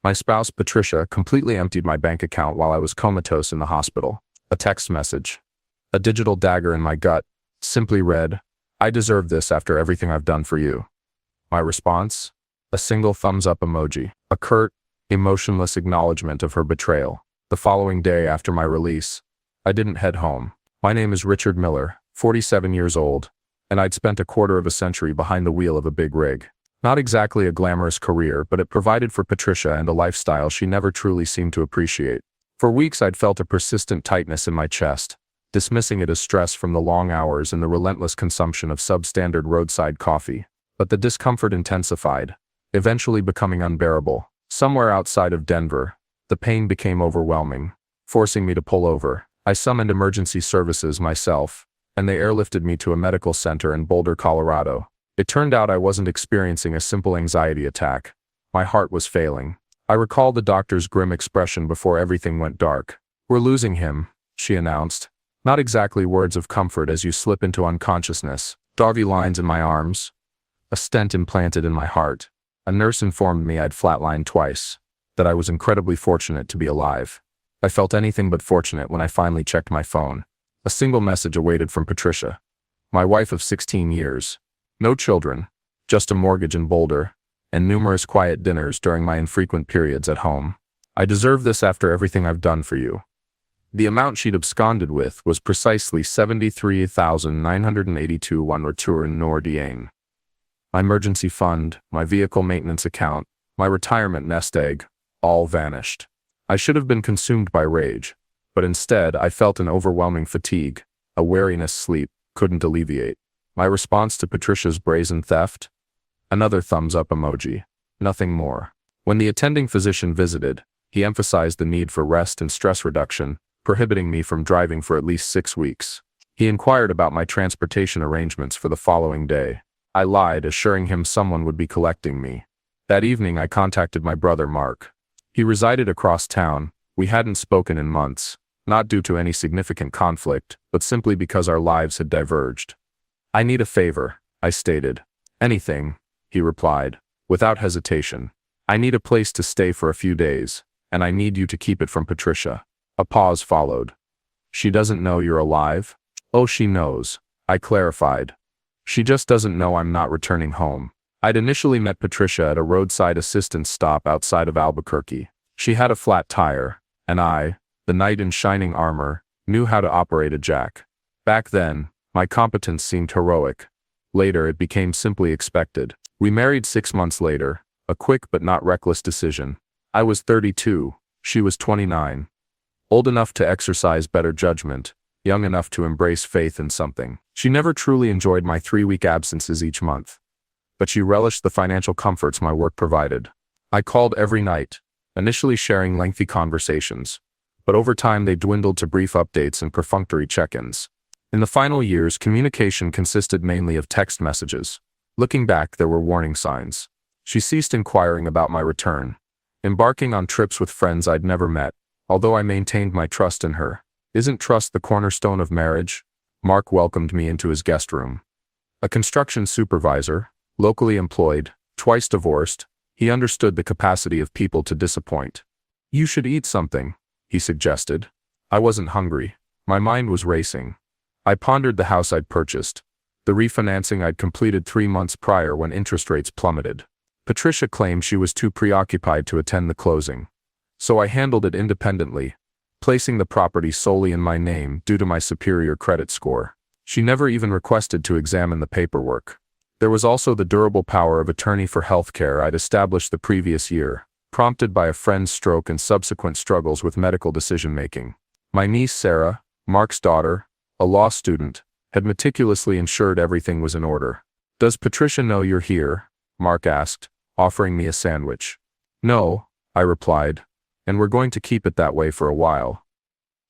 My spouse, Patricia, completely emptied my bank account while I was comatose in the hospital. A text message. A digital dagger in my gut. Simply read, "I deserve this after everything I've done for you." My response? A single thumbs up emoji. A curt, emotionless acknowledgment of her betrayal. The following day after my release, I didn't head home. My name is Richard Miller, 47 years old, and I'd spent a quarter of a century behind the wheel of a big rig. Not exactly a glamorous career, but it provided for Patricia and a lifestyle she never truly seemed to appreciate. For weeks I'd felt a persistent tightness in my chest, dismissing it as stress from the long hours and the relentless consumption of substandard roadside coffee. But the discomfort intensified, eventually becoming unbearable. Somewhere outside of Denver, the pain became overwhelming, forcing me to pull over. I summoned emergency services myself, and they airlifted me to a medical center in Boulder, Colorado. It turned out I wasn't experiencing a simple anxiety attack. My heart was failing. I recalled the doctor's grim expression before everything went dark. "We're losing him," she announced. Not exactly words of comfort as you slip into unconsciousness. Doggy lines in my arms. A stent implanted in my heart. A nurse informed me I'd flatlined twice. That I was incredibly fortunate to be alive. I felt anything but fortunate when I finally checked my phone. A single message awaited from Patricia. My wife of 16 years. No children, just a mortgage in Boulder, and numerous quiet dinners during my infrequent periods at home. "I deserve this after everything I've done for you." The amount she'd absconded with was precisely $73,982 on return Nordiane. My emergency fund, my vehicle maintenance account, my retirement nest egg, all vanished. I should have been consumed by rage, but instead I felt an overwhelming fatigue, a weariness sleep couldn't alleviate. My response to Patricia's brazen theft? Another thumbs up emoji. Nothing more. When the attending physician visited, he emphasized the need for rest and stress reduction, prohibiting me from driving for at least 6 weeks. He inquired about my transportation arrangements for the following day. I lied, assuring him someone would be collecting me. That evening I contacted my brother Mark. He resided across town. We hadn't spoken in months, not due to any significant conflict, but simply because our lives had diverged. "I need a favor," I stated. "Anything," he replied, without hesitation. "I need a place to stay for a few days, and I need you to keep it from Patricia." A pause followed. "She doesn't know you're alive?" "Oh, she knows," I clarified. "She just doesn't know I'm not returning home." I'd initially met Patricia at a roadside assistance stop outside of Albuquerque. She had a flat tire, and I, the knight in shining armor, knew how to operate a jack. Back then, my competence seemed heroic. Later, it became simply expected. We married 6 months later, a quick but not reckless decision. I was 32, she was 29. Old enough to exercise better judgment, young enough to embrace faith in something. She never truly enjoyed my 3-week absences each month, but she relished the financial comforts my work provided. I called every night, initially sharing lengthy conversations, but over time they dwindled to brief updates and perfunctory check-ins. In the final years, communication consisted mainly of text messages. Looking back, there were warning signs. She ceased inquiring about my return, embarking on trips with friends I'd never met, although I maintained my trust in her. Isn't trust the cornerstone of marriage? Mark welcomed me into his guest room. A construction supervisor, locally employed, twice divorced, he understood the capacity of people to disappoint. "You should eat something," he suggested. I wasn't hungry. My mind was racing. I pondered the house I'd purchased, the refinancing I'd completed 3 months prior when interest rates plummeted. Patricia claimed she was too preoccupied to attend the closing, so I handled it independently, placing the property solely in my name due to my superior credit score. She never even requested to examine the paperwork. There was also the durable power of attorney for healthcare I'd established the previous year, prompted by a friend's stroke and subsequent struggles with medical decision-making. My niece Sarah, Mark's daughter, a law student, had meticulously ensured everything was in order. "Does Patricia know you're here?" Mark asked, offering me a sandwich. "No," I replied, "and we're going to keep it that way for a while."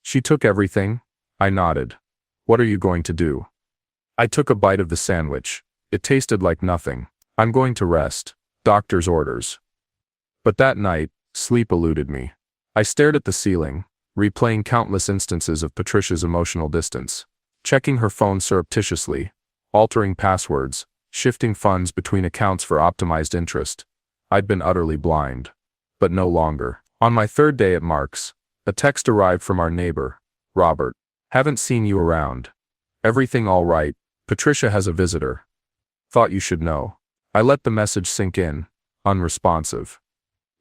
"She took everything?" I nodded. "What are you going to do?" I took a bite of the sandwich. It tasted like nothing. "I'm going to rest. Doctor's orders." But that night, sleep eluded me. I stared at the ceiling, replaying countless instances of Patricia's emotional distance, checking her phone surreptitiously, altering passwords, shifting funds between accounts for optimized interest. I'd been utterly blind. but no longer. On my third day at Mark's, a text arrived from our neighbor, Robert. Haven't seen you around. Everything all right? Patricia has a visitor. Thought you should know. I let the message sink in, unresponsive.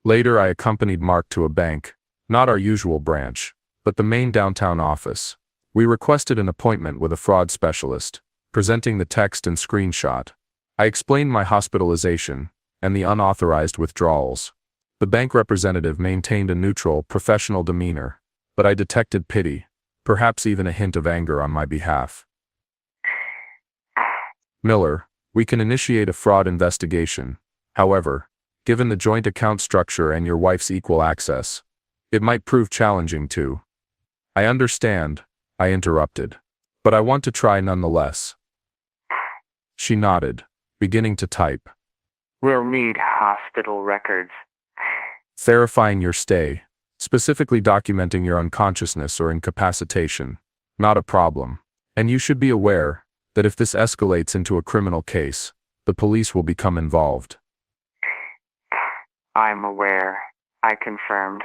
Later I accompanied Mark to a bank, not our usual branch, but the main downtown office. We requested an appointment with a fraud specialist, presenting the text and screenshot. I explained my hospitalization and the unauthorized withdrawals. The bank representative maintained a neutral, professional demeanor, but I detected pity, perhaps even a hint of anger on my behalf. Miller, we can initiate a fraud investigation. However, given the joint account structure and your wife's equal access, it might prove challenging too. I understand, I interrupted, but I want to try nonetheless. She nodded, beginning to type. We'll need hospital records. Verifying your stay, specifically documenting your unconsciousness or incapacitation. Not a problem. And you should be aware that if this escalates into a criminal case, the police will become involved. I'm aware. I confirmed.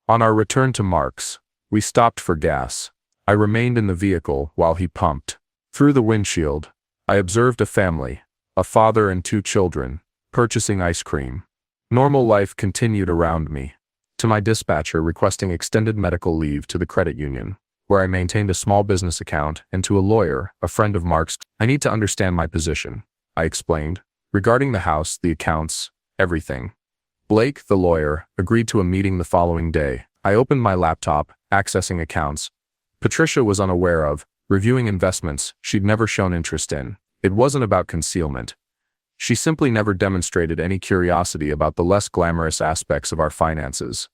On our return to Mark's, we stopped for gas. I remained in the vehicle while he pumped. Through the windshield, I observed a family, a father and 2 children, purchasing ice cream. Normal life continued around me. To my dispatcher requesting extended medical leave to the credit union, where I maintained a small business account, and to a lawyer, a friend of Mark's. I need to understand my position, I explained, regarding the house, the accounts, everything. Blake, the lawyer, agreed to a meeting the following day. I opened my laptop, accessing accounts Patricia was unaware of, reviewing investments she'd never shown interest in. It wasn't about concealment. She simply never demonstrated any curiosity about the less glamorous aspects of our finances.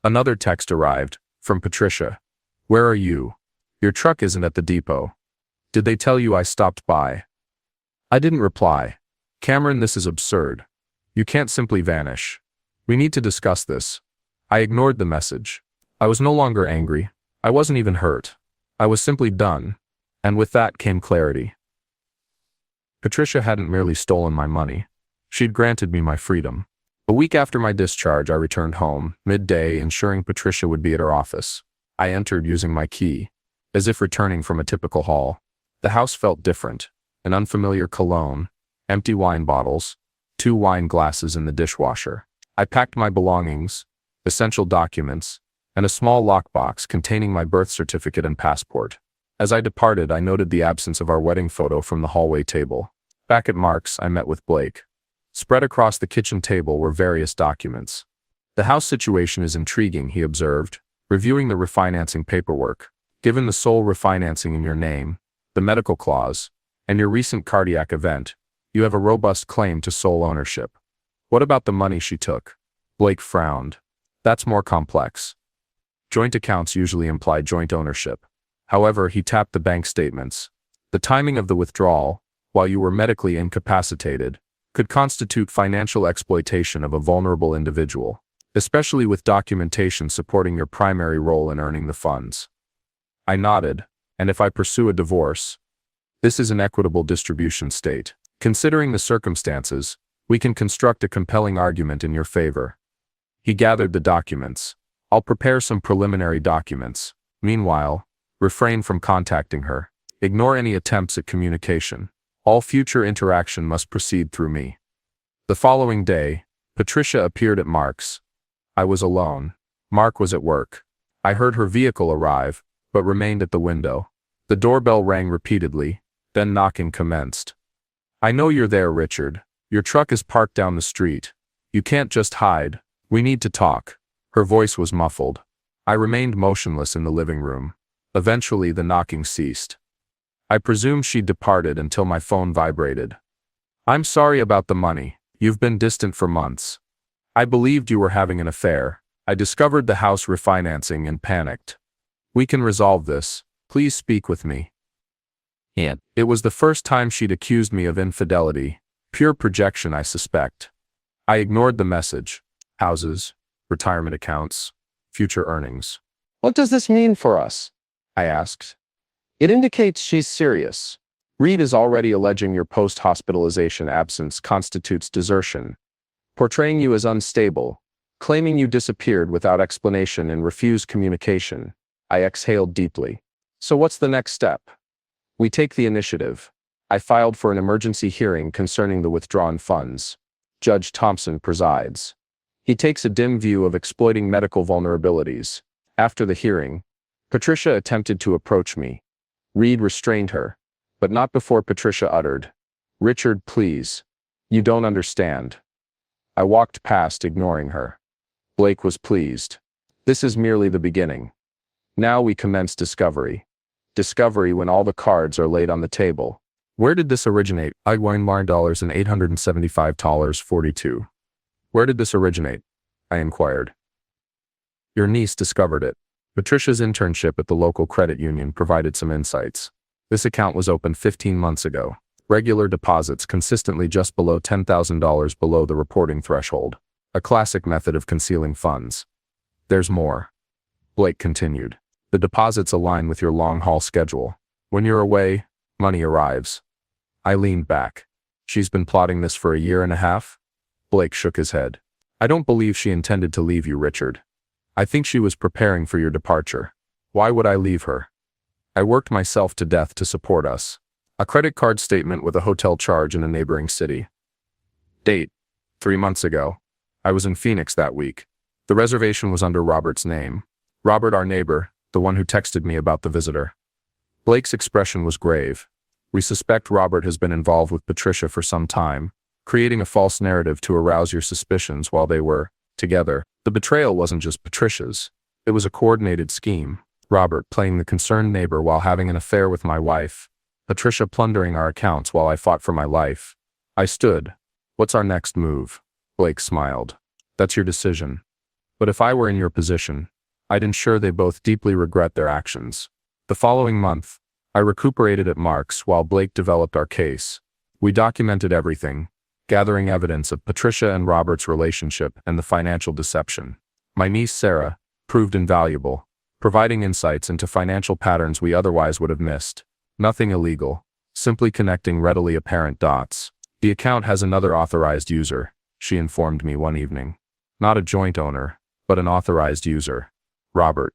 Another text arrived, from Patricia. Where are you? Your truck isn't at the depot. Did they tell you I stopped by? I didn't reply. Cameron, this is absurd. You can't simply vanish. We need to discuss this. I ignored the message. I was no longer angry. I wasn't even hurt. I was simply done. And with that came clarity. Patricia hadn't merely stolen my money. She'd granted me my freedom. A week after my discharge, I returned home, midday, ensuring Patricia would be at her office. I entered using my key, as if returning from a typical hall. The house felt different. An unfamiliar cologne, empty wine bottles, 2 wine glasses in the dishwasher. I packed my belongings, essential documents, and a small lockbox containing my birth certificate and passport. As I departed, I noted the absence of our wedding photo from the hallway table. Back at Mark's, I met with Blake. Spread across the kitchen table were various documents. The house situation is intriguing, he observed, reviewing the refinancing paperwork. Given the sole refinancing in your name, the medical clause, and your recent cardiac event, you have a robust claim to sole ownership. What about the money she took? Blake frowned. That's more complex. Joint accounts usually imply joint ownership. However, he tapped the bank statements. The timing of the withdrawal, while you were medically incapacitated, could constitute financial exploitation of a vulnerable individual, especially with documentation supporting your primary role in earning the funds. I nodded, and if I pursue a divorce, this is an equitable distribution state. Considering the circumstances, we can construct a compelling argument in your favor. He gathered the documents. I'll prepare some preliminary documents. Meanwhile, refrain from contacting her. Ignore any attempts at communication. All future interaction must proceed through me. The following day, Patricia appeared at Mark's. I was alone. Mark was at work. I heard her vehicle arrive, but remained at the window. The doorbell rang repeatedly, then knocking commenced. I know you're there, Richard. Your truck is parked down the street. You can't just hide. We need to talk. Her voice was muffled. I remained motionless in the living room. Eventually, the knocking ceased. I presumed she'd departed until my phone vibrated. I'm sorry about the money. You've been distant for months. I believed you were having an affair. I discovered the house refinancing and panicked. We can resolve this. Please speak with me. It was the first time she'd accused me of infidelity. Pure projection, I suspect. I ignored the message. Houses, retirement accounts, future earnings. What does this mean for us? I asked. It indicates she's serious. Reed is already alleging your post-hospitalization absence constitutes desertion, portraying you as unstable, claiming you disappeared without explanation and refused communication. I exhaled deeply. So what's the next step? We take the initiative. I filed for an emergency hearing concerning the withdrawn funds. Judge Thompson presides. He takes a dim view of exploiting medical vulnerabilities. After the hearing, Patricia attempted to approach me. Reed restrained her, but not before Patricia uttered, "Richard, please. You don't understand." I walked past, ignoring her. Blake was pleased. This is merely the beginning. Now we commence discovery. Discovery when all the cards are laid on the table. Where did this originate? $875.42. Where did this originate? I inquired. Your niece discovered it. Patricia's internship at the local credit union provided some insights. This account was opened 15 months ago. Regular deposits consistently just below $10,000 below the reporting threshold. A classic method of concealing funds. There's more. Blake continued. The deposits align with your long-haul schedule. When you're away, money arrives. I leaned back. She's been plotting this for a year and a half? Blake shook his head. I don't believe she intended to leave you, Richard. I think she was preparing for your departure. Why would I leave her? I worked myself to death to support us. A credit card statement with a hotel charge in a neighboring city. Date: 3 months ago. I was in Phoenix that week. The reservation was under Robert's name. Robert, our neighbor, the one who texted me about the visitor. Blake's expression was grave. We suspect Robert has been involved with Patricia for some time, creating a false narrative to arouse your suspicions while they were together. The betrayal wasn't just Patricia's. It was a coordinated scheme. Robert playing the concerned neighbor while having an affair with my wife. Patricia plundering our accounts while I fought for my life. I stood. What's our next move? Blake smiled. That's your decision. But if I were in your position, I'd ensure they both deeply regret their actions. The following month, I recuperated at Mark's while Blake developed our case. We documented everything, gathering evidence of Patricia and Robert's relationship and the financial deception. My niece Sarah proved invaluable, providing insights into financial patterns we otherwise would have missed. Nothing illegal, simply connecting readily apparent dots. The account has another authorized user, she informed me one evening. Not a joint owner, but an authorized user. Robert.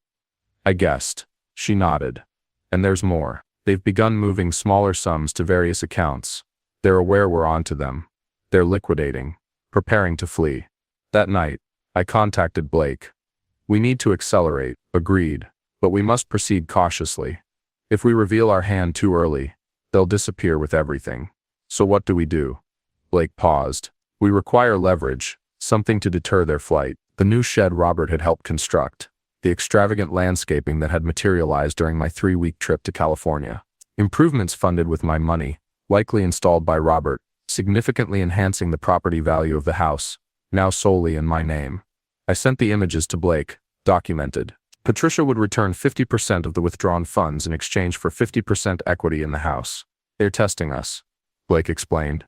I guessed. She nodded. And there's more. They've begun moving smaller sums to various accounts. They're aware we're onto them. They're liquidating, preparing to flee. That night, I contacted Blake. We need to accelerate, agreed, but we must proceed cautiously. If we reveal our hand too early, they'll disappear with everything. So what do we do? Blake paused. We require leverage, something to deter their flight. The new shed Robert had helped construct. The extravagant landscaping that had materialized during my 3-week trip to California. Improvements funded with my money, likely installed by Robert, significantly enhancing the property value of the house, now solely in my name. I sent the images to Blake, documented. Patricia would return 50% of the withdrawn funds in exchange for 50% equity in the house. They're testing us, Blake explained.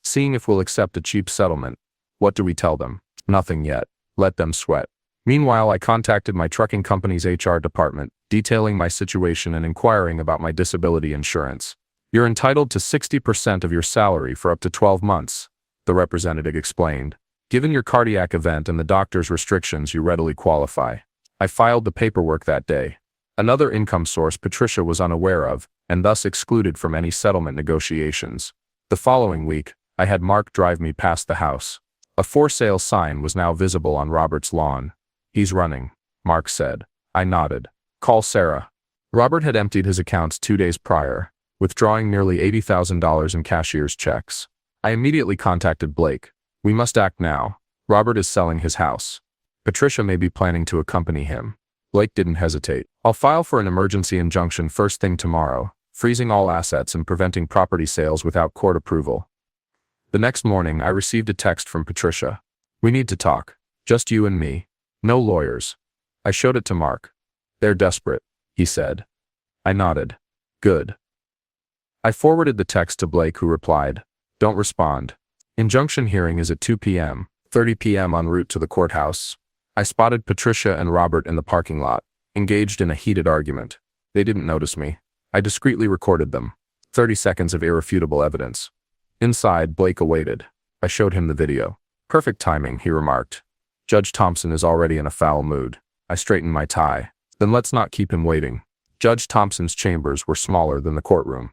Seeing if we'll accept a cheap settlement. What do we tell them? Nothing yet. Let them sweat. Meanwhile, I contacted my trucking company's HR department, detailing my situation and inquiring about my disability insurance. You're entitled to 60% of your salary for up to 12 months, the representative explained. Given your cardiac event and the doctor's restrictions, you readily qualify. I filed the paperwork that day. Another income source Patricia was unaware of, and thus excluded from any settlement negotiations. The following week, I had Mark drive me past the house. A for sale sign was now visible on Robert's lawn. He's running, Mark said. I nodded. Call Sarah. Robert had emptied his accounts 2 days prior, withdrawing nearly $80,000 in cashier's checks. I immediately contacted Blake. We must act now. Robert is selling his house. Patricia may be planning to accompany him. Blake didn't hesitate. I'll file for an emergency injunction first thing tomorrow, freezing all assets and preventing property sales without court approval. The next morning, I received a text from Patricia. We need to talk. Just you and me. No lawyers. I showed it to Mark. They're desperate, he said. I nodded. Good. I forwarded the text to Blake, who replied, Don't respond. Injunction hearing is at 2 p.m., 30 p.m. en route to the courthouse. I spotted Patricia and Robert in the parking lot, engaged in a heated argument. They didn't notice me. I discreetly recorded them. 30 seconds of irrefutable evidence. Inside, Blake awaited. I showed him the video. Perfect timing, he remarked. Judge Thompson is already in a foul mood. I straighten my tie. Then let's not keep him waiting. Judge Thompson's chambers were smaller than the courtroom.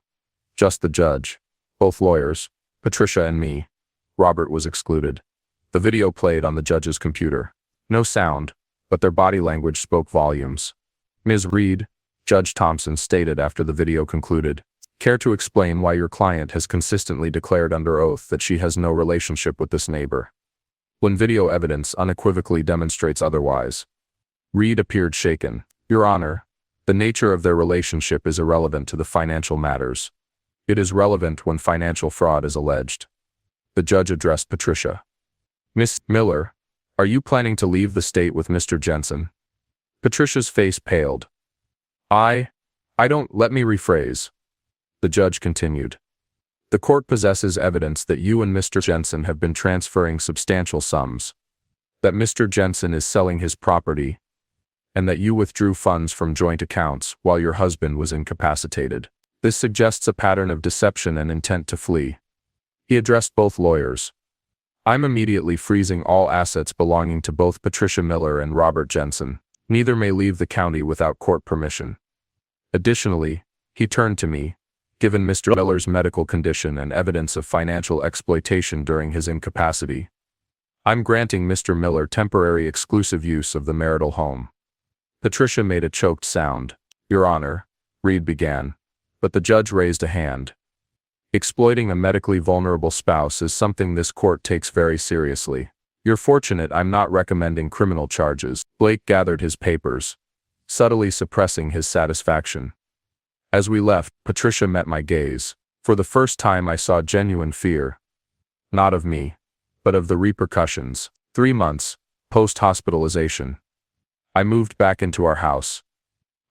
Just the judge, both lawyers, Patricia and me. Robert was excluded. The video played on the judge's computer. No sound, but their body language spoke volumes. Ms. Reed, Judge Thompson stated after the video concluded, care to explain why your client has consistently declared under oath that she has no relationship with this neighbor, when video evidence unequivocally demonstrates otherwise? Reed appeared shaken. Your Honor, the nature of their relationship is irrelevant to the financial matters. It is relevant when financial fraud is alleged. The judge addressed Patricia. Miss Miller, are you planning to leave the state with Mr. Jensen? Patricia's face paled. I don't. Let me rephrase. The judge continued. The court possesses evidence that you and Mr. Jensen have been transferring substantial sums, that Mr. Jensen is selling his property, and that you withdrew funds from joint accounts while your husband was incapacitated. This suggests a pattern of deception and intent to flee. He addressed both lawyers. I'm immediately freezing all assets belonging to both Patricia Miller and Robert Jensen. Neither may leave the county without court permission. Additionally, he turned to me. Given Mr. Miller's medical condition and evidence of financial exploitation during his incapacity, I'm granting Mr. Miller temporary exclusive use of the marital home. Patricia made a choked sound. Your Honor, Reed began, but the judge raised a hand. Exploiting a medically vulnerable spouse is something this court takes very seriously. You're fortunate I'm not recommending criminal charges. Blake gathered his papers, subtly suppressing his satisfaction. As we left, Patricia met my gaze. For the first time I saw genuine fear. Not of me, but of the repercussions. 3 months, post-hospitalization. I moved back into our house.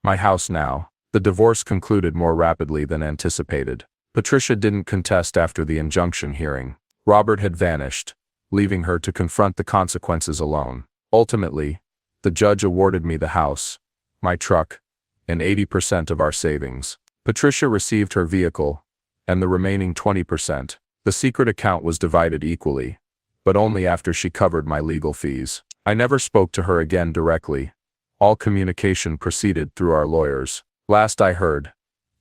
My house now. The divorce concluded more rapidly than anticipated. Patricia didn't contest after the injunction hearing. Robert had vanished, leaving her to confront the consequences alone. Ultimately, the judge awarded me the house, my truck, and 80% of our savings. Patricia received her vehicle, and the remaining 20%. The secret account was divided equally, but only after she covered my legal fees. I never spoke to her again directly. All communication proceeded through our lawyers. Last I heard,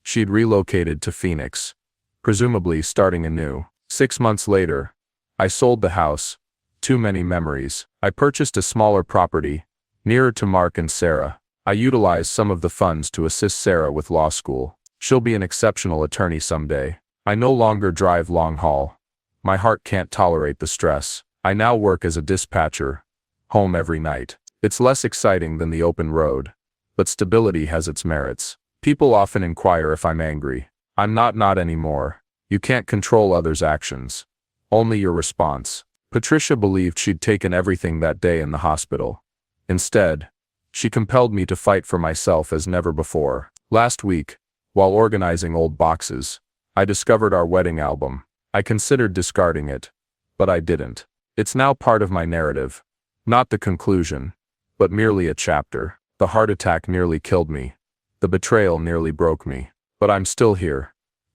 she'd relocated to Phoenix, presumably starting anew. 6 months later, I sold the house. Too many memories. I purchased a smaller property, nearer to Mark and Sarah. I utilized some of the funds to assist Sarah with law school. She'll be an exceptional attorney someday. I no longer drive long haul. My heart can't tolerate the stress. I now work as a dispatcher, home every night. It's less exciting than the open road, but stability has its merits. People often inquire if I'm angry. I'm not anymore. You can't control others' actions, only your response. Patricia believed she'd taken everything that day in the hospital. Instead, she compelled me to fight for myself as never before. Last week, while organizing old boxes, I discovered our wedding album. I considered discarding it, but I didn't. It's now part of my narrative. Not the conclusion, but merely a chapter. The heart attack nearly killed me. The betrayal nearly broke me. But I'm still here.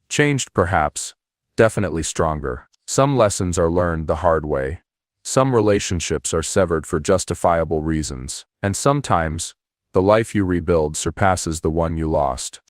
Changed perhaps, definitely stronger. Some lessons are learned the hard way. Some relationships are severed for justifiable reasons. And sometimes, the life you rebuild surpasses the one you lost.